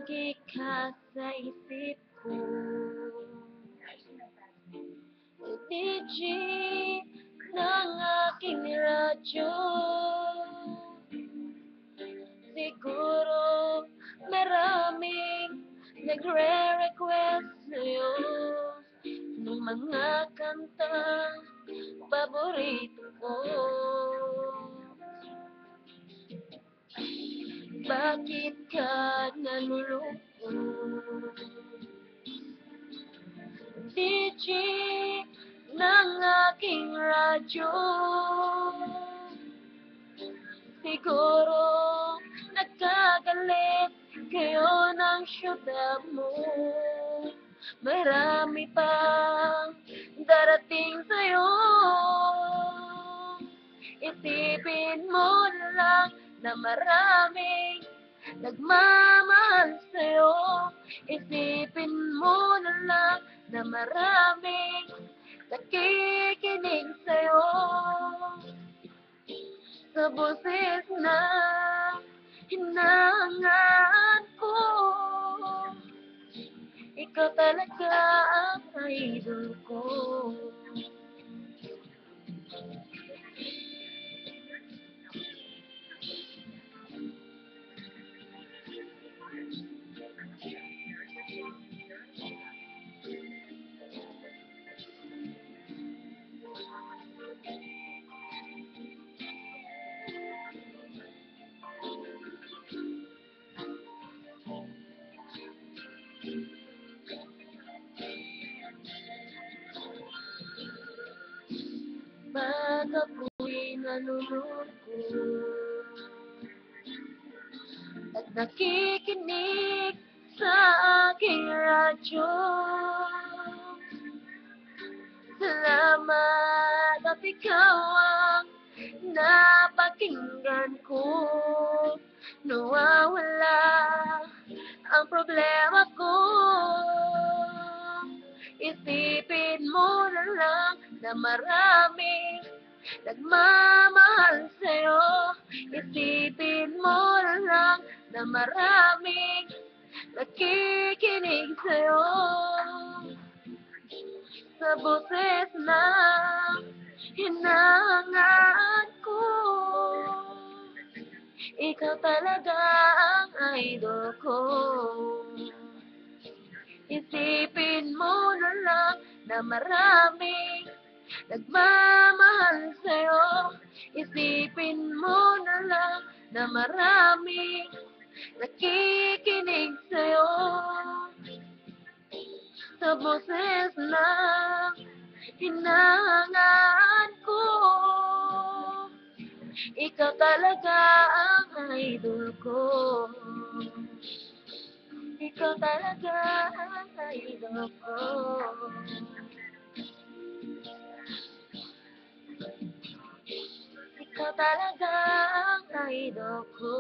lagi ka sa isip ko. DJ ng aking radyo, siguro maraming nagre-request sa'yo ng mga kantang paborito ko. Bakit ka nalulungkot? DJ ng aking radyo, siguro nagkagalit kayo ng syuta mo. Marami pang darating sa'yo. Isipin mo na lang na maraming nagmamahal sa'yo. Isipin mo na lang na maraming nakikinig sa'yo. Sa boses na hinangaan ko, ikaw talaga ang idol ko. Pag ako'y nalulungkot at nakikinig sa aking radyo, salamat at ikaw ang napakinggan ko. Nawawala ang problema ko. Isipin mo na lang na maraming nagmamahal sa'yo. Isipin mo na lang na maraming nakikinig sa'yo. Sa boses na hinahangaan ko, ikaw talaga ang idol ko. Isipin mo na lang na maraming nagmamahal sa'yo. Isipin mo na lang na maraming nakikinig sa'yo. Sa boses na hinahangaan ko, ikaw talaga ang idol ko. Ikaw talaga ang idol ko. Ikaw talaga ang idol ko.